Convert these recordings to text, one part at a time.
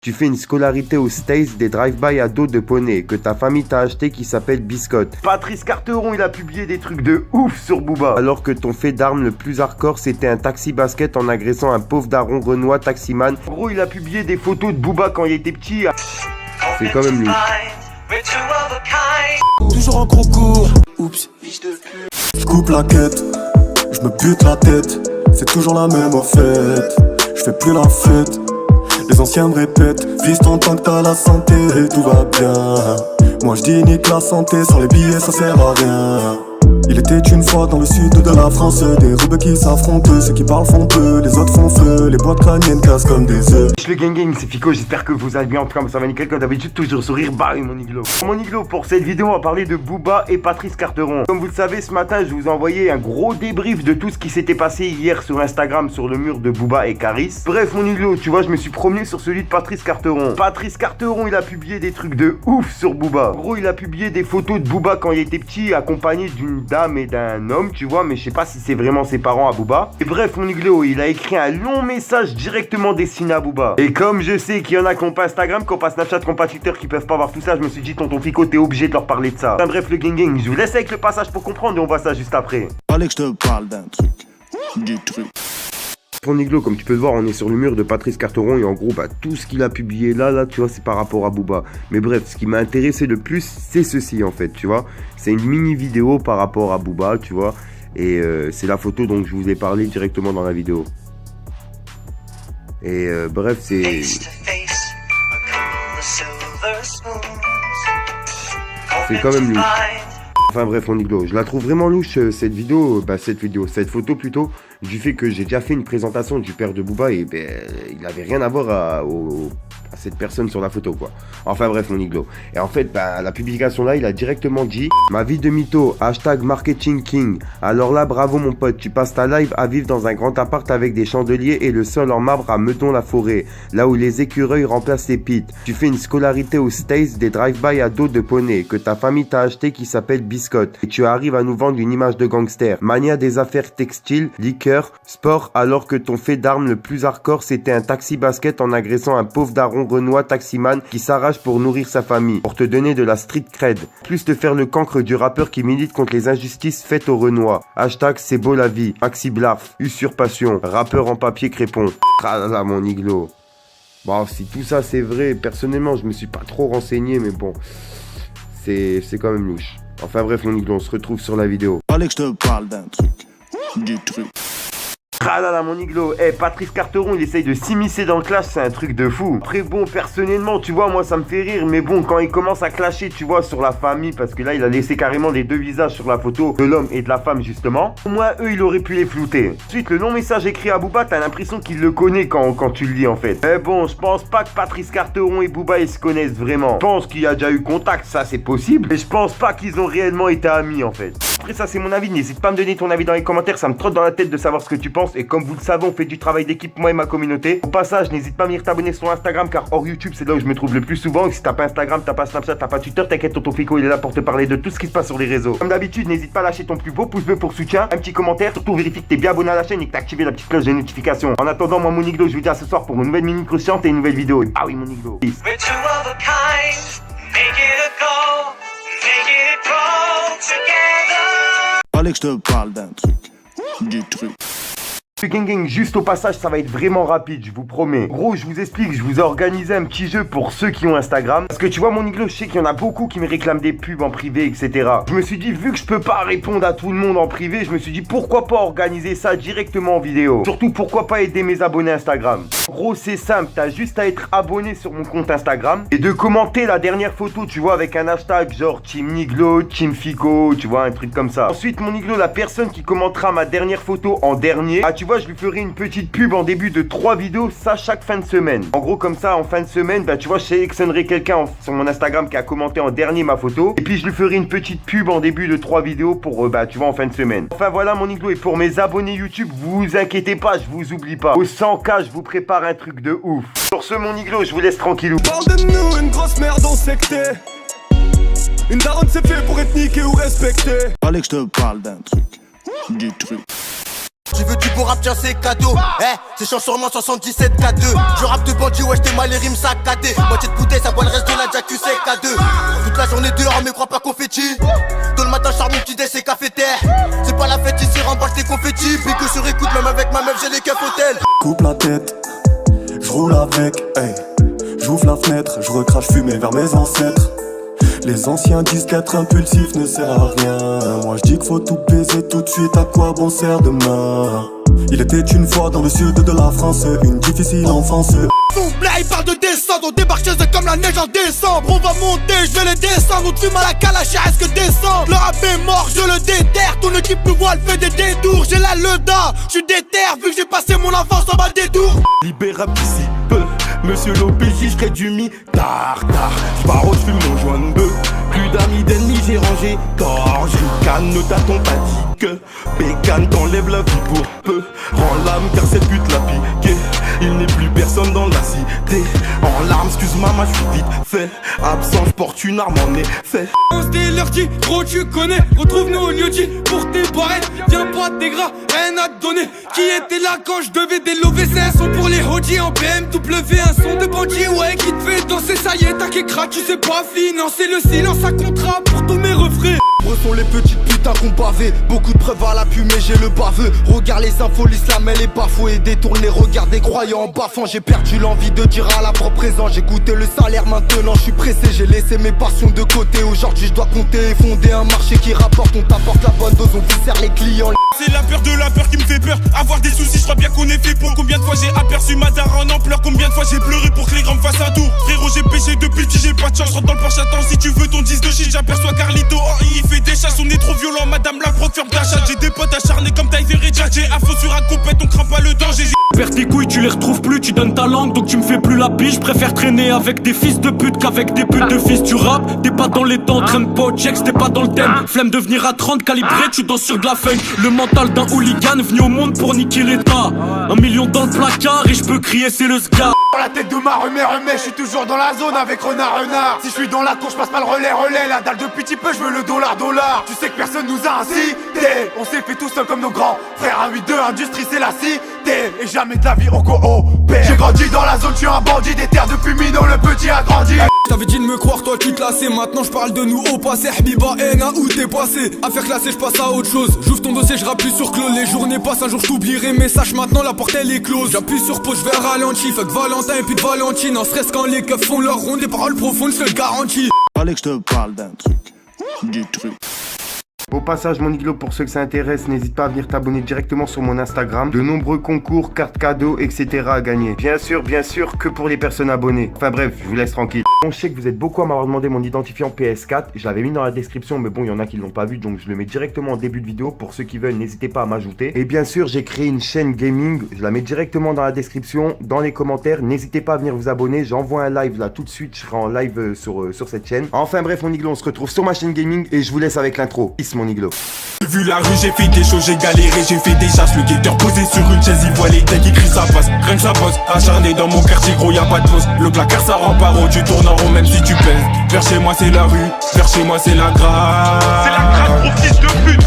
Tu fais une scolarité aux States, des drive-by à dos de poney que ta famille t'a acheté qui s'appelle Biscotte. Patrice Carteron, il a publié des trucs de ouf sur Booba. Alors que ton fait d'armes le plus hardcore, c'était un taxi basket en agressant un pauvre daron renois taximan. En gros, il a publié des photos de Booba quand il était petit. C'est quand même lui. Toujours en concours. Oups. Je coupe la quête, je me bute la tête. C'est toujours la même en fait. Je fais plus la fête. Les anciens me répètent, fiston tant que t'as la santé, tout va bien. Moi je dis nique la santé, sans les billets ça sert à rien. Il était une fois dans le sud de la France, des rebeux qui s'affrontent, ceux qui parlent font peu, les autres font feu, les boîtes crâniennes cassent comme des œufs. Le gang, c'est Fico, j'espère que vous allez bien, en tout cas ça va nickel comme d'habitude, toujours sourire, bye mon iglo. Mon iglo, pour cette vidéo on va parler de Booba et Patrice Carteron. Comme vous le savez, ce matin je vous ai envoyé un gros débrief de tout ce qui s'était passé hier sur Instagram, sur le mur de Booba et Caris. Bref mon iglo, tu vois, je me suis promené sur celui de Patrice Carteron. Patrice Carteron, il a publié des trucs de ouf sur Booba. En gros, il a publié des photos de Booba quand il était petit, accompagné d'une dame et d'un homme, tu vois, mais je sais pas si c'est vraiment ses parents à Booba. Et bref, mon iglo, il a écrit un long message directement destiné à Booba. Et comme je sais qu'il y en a qui n'ont pas Instagram, qui n'ont pas Snapchat, qui n'ont pas Twitter, qui peuvent pas voir tout ça, je me suis dit, tonton Fico, t'es obligé de leur parler de ça. Enfin, bref, le gang, je vous laisse avec le passage pour comprendre et on voit ça juste après. Fallait que je te parle d'un truc, du truc. Pour Niglo, comme tu peux le voir, on est sur le mur de Patrice Carteron et en gros, tout ce qu'il a publié là, tu vois, c'est par rapport à Booba. Mais bref, ce qui m'a intéressé le plus, c'est ceci en fait, tu vois. C'est une mini vidéo par rapport à Booba, tu vois. Et c'est la photo dont je vous ai parlé directement dans la vidéo. Et bref, c'est quand même louche. Enfin bref, mon iglo, je la trouve vraiment louche cette photo plutôt, du fait que j'ai déjà fait une présentation du père de Booba et il avait rien à voir à cette personne sur la photo quoi. Enfin bref mon iglo. Et en fait la publication là il a directement dit ma vie de mytho, hashtag marketing king. Alors là bravo mon pote, tu passes ta live à vivre dans un grand appart avec des chandeliers et le sol en marbre à Meudon-la-Forêt, là où les écureuils remplacent les pits. Tu fais une scolarité aux States, des drive-by à dos de poney que ta famille t'a acheté qui s'appelle Biscotte. Et tu arrives à nous vendre une image de gangster. Mania des affaires textiles, liqueurs, sport, alors que ton fait d'armes le plus hardcore c'était un taxi basket en agressant un pauvre daron renois taximan qui s'arrache pour nourrir sa famille, pour te donner de la street cred. Plus te faire le cancre du rappeur qui milite contre les injustices faites aux renois. Hashtag c'est beau la vie, Maxi Blarf, usurpation, rappeur en papier crépon. Tralala mon iglo. Bon, si tout ça c'est vrai, personnellement je me suis pas trop renseigné, mais bon, c'est quand même louche. Enfin bref mon iglo, on se retrouve sur la vidéo. Fallait que je te parle d'un truc, du truc. Ah là là mon iglo, Patrice Carteron il essaye de s'immiscer dans le clash, c'est un truc de fou. Après bon, personnellement tu vois, moi ça me fait rire, mais bon quand il commence à clasher tu vois sur la famille, parce que là il a laissé carrément les deux visages sur la photo de l'homme et de la femme justement, au moins eux il aurait pu les flouter. Ensuite le long message écrit à Booba, t'as l'impression qu'il le connaît quand tu le lis en fait. Mais bon, je pense pas que Patrice Carteron et Booba ils se connaissent vraiment. Je pense qu'il y a déjà eu contact, ça c'est possible, mais je pense pas qu'ils ont réellement été amis en fait. Après ça c'est mon avis, n'hésite pas à me donner ton avis dans les commentaires, ça me trotte dans la tête de savoir ce que tu penses. Et comme vous le savez, on fait du travail d'équipe, moi et ma communauté. Au passage, n'hésite pas à venir t'abonner sur Instagram, car hors YouTube c'est là où je me trouve le plus souvent. Et si t'as pas Instagram, t'as pas Snapchat, t'as pas Twitter, t'inquiète, tonton Fico il est là pour te parler de tout ce qui se passe sur les réseaux. Comme d'habitude, n'hésite pas à lâcher ton plus beau pouce bleu pour soutien, un petit commentaire, surtout vérifie que t'es bien abonné à la chaîne et que t'as activé la petite cloche de notification. En attendant, moi mon iglo, je vous dis à ce soir pour une nouvelle minute croustillante et une nouvelle vidéo. Ah oui mon iglo, peace. Fallait que je te parle d'un truc, du truc. Gang, juste au passage, ça va être vraiment rapide, je vous promets. Gros, je vous explique, je vous ai organisé un petit jeu pour ceux qui ont Instagram. Parce que tu vois, mon iglo, je sais qu'il y en a beaucoup qui me réclament des pubs en privé, etc. Je me suis dit, vu que je peux pas répondre à tout le monde en privé, je me suis dit, pourquoi pas organiser ça directement en vidéo. Surtout, pourquoi pas aider mes abonnés Instagram. Gros, c'est simple, t'as juste à être abonné sur mon compte Instagram et de commenter la dernière photo, tu vois, avec un hashtag genre Team Niglo, Team Fico, tu vois, un truc comme ça. Ensuite, mon iglo, la personne qui commentera ma dernière photo en dernier, tu vois, je lui ferai une petite pub en début de 3 vidéos, ça chaque fin de semaine. En gros, comme ça, en fin de semaine, tu vois, je sélectionnerai quelqu'un sur mon Instagram qui a commenté en dernier ma photo. Et puis, je lui ferai une petite pub en début de 3 vidéos pour, tu vois, en fin de semaine. Enfin, voilà, mon iglo. Et pour mes abonnés YouTube, vous inquiétez pas, je vous oublie pas. Au 100K, je vous prépare un truc de ouf. Sur ce, mon iglo, je vous laisse tranquillou. Parle de nous, une grosse merde on secté. Une daronne c'est fait pour être niqué ou respecté. Fallait que je te parle d'un truc, du truc. Tu veux du beau rap, tiens c'est cadeau. C'est sûrement 77 K2. Je rappe de bandit, ouais j't'ai mal les rimes saccadées. Moitié de bouteille, ça boit le reste de la Jack, tu sais K2. Toute la journée dehors, mais crois pas confetti. Tôt le matin, charbon, petit décès, cafétaire. C'est pas la fête ici, remballe tes confettis. Puis que sur écoute, même avec ma meuf, j'ai les keufs hôtel. Coupe la tête, je roule avec, hey. J'ouvre la fenêtre, je recrache fumée vers mes ancêtres. Les anciens disent qu'être impulsif ne sert à rien. Moi je dis qu'il faut tout baiser tout de suite, à quoi bon sert demain. Il était une fois dans le sud de la France, une difficile enfance. Là il parle de descendre, on débarque chez eux comme la neige en décembre. On va monter, je vais les descendre, on te fume à la calache, est-ce que descendre. Le rap est mort, je le déterre, ton équipe me voit, elle fait des détours. J'ai la leda, je suis déter, vu que j'ai passé mon enfance en bas des tours. Libérable d'ici peu, monsieur l'OPJ, j'serai du mi-tard. J'pars au fume mon joint de bœuf. Plus d'amis d'ennemis, j'ai rangé tort. J'ricane, ne t'attends pas dit que Bécane t'enlève la vie pour peu. Rends l'âme car cette pute l'a piqué. Il n'est plus personne dans la cité. En larmes, excuse maman, j'suis vite fait. Absent, j'porte une arme en effet. On se leur dit, gros tu connais. Retrouve-nous au lieu dit pour tes barrettes. Viens pas tes gras, rien à te donner. Qui était là quand je devais délover? C'est un son pour les hodis en BMW. Un son de bandit, ouais, qui te fait danser. Ça y est, t'as qu'écra, tu sais pas financer le silence à contrat pour tous mes refrains. Sont les petites putains qu'on bavé. Beaucoup de preuves à l'appui mais j'ai le baveux. Regarde les infos, l'islam elle est bafouée. Détourne les regards des croyants en baffant. J'ai perdu l'envie de dire à la propre présent. J'ai goûté le salaire maintenant, je suis pressé. J'ai laissé mes passions de côté. Aujourd'hui je dois compter et fonder un marché qui rapporte. On t'apporte la bonne dose, on viscère les clients. C'est la peur de la peur qui me fait peur. Avoir des soucis, je crois bien qu'on est fait pour. Combien de fois j'ai aperçu ma daronne en ampleur. Combien de fois j'ai pleuré pour que les grands me fassent un tour. Frérot j'ai péché depuis petit, j'ai pas de chance. Rentre dans le Porsche, attends si tu veux ton 10 de shit. J'aperçois Carlito, oh, il fait des chasses. On est trop violent, madame la proc ferme ta chatte. J'ai des potes acharnés comme Tyver et Jack. J'ai affaire sur un compète, on craint pas le danger. Perds tes couilles, tu les retrouves plus, tu donnes ta langue, donc tu me fais plus la biche. Je préfère traîner avec des fils de pute qu'avec des putes de fils. Tu rappes, t'es pas dans les temps, traîne pas au checks, t'es pas dans le thème. Flemme de venir à 30 calibré, tu danses sur de la feuille. Le mental d'un hooligan venu au monde pour niquer l'état. 1 million dans le placard et je peux crier c'est le scar. La tête de ma remets, je suis toujours dans la zone avec renard. Si je suis dans la cour, je passe pas le relais. La dalle de petit peu, je veux le dollar. Tu sais que personne nous a incité. On s'est fait tout seul comme nos grands frères. 1-8-2, industrie c'est la cité. Et jamais de la vie on coopère. J'ai grandi dans la zone, je suis un bandit. Des terres depuis Mino, le petit a grandi. T'avais dit de me croire, toi tu te lassais. Maintenant je parle de nous au passé. Habiba, Ena, où t'es passé? Affaire classée, je passe à autre chose. J'ouvre ton dossier, je rappuie sur clos. Les journées passent, un jour je t'oublierai. Mais sache maintenant, la porte elle est close. J'appuie sur pause, je vais ralenti. Fuck Valentin et puis de Valentine. En stress quand les keufs font leur ronde. Des paroles profondes, je te le garantis. Fallait que je te parle d'un truc. Du truc. Au passage, mon iglo, pour ceux que ça intéresse, n'hésite pas à venir t'abonner directement sur mon Instagram. De nombreux concours, cartes cadeaux, etc. à gagner. Bien sûr, que pour les personnes abonnées. Enfin bref, je vous laisse tranquille. Bon, je sais que vous êtes beaucoup à m'avoir demandé mon identifiant PS4. Je l'avais mis dans la description, mais bon, il y en a qui ne l'ont pas vu, donc je le mets directement en début de vidéo. Pour ceux qui veulent, n'hésitez pas à m'ajouter. Et bien sûr, j'ai créé une chaîne gaming. Je la mets directement dans la description, dans les commentaires. N'hésitez pas à venir vous abonner. J'envoie un live là tout de suite. Je serai en live sur cette chaîne. Enfin bref, mon iglo, on se retrouve sur ma chaîne gaming et je vous laisse avec l'intro. Peace, mon iglo. J'ai vu la rue, j'ai fait des choses, j'ai galéré, j'ai fait des chasses. Le guetteur posé sur une chaise, il voit les decks, il crie ça passe. Rien que ça bosse, acharné dans mon quartier, gros y'a pas de pause. Le placard ça rend pas rond, tu tournes en rond même si tu pèses. Vers chez moi c'est la rue, vers chez moi c'est la grâce. C'est la grâce, gros fils de pute.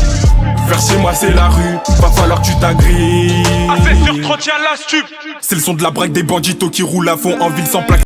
Vers chez moi c'est la rue, va falloir que tu t'agrives. Assez sur 30 y'a la stup. C'est le son de la braque des banditos qui roulent à fond en ville sans plaque.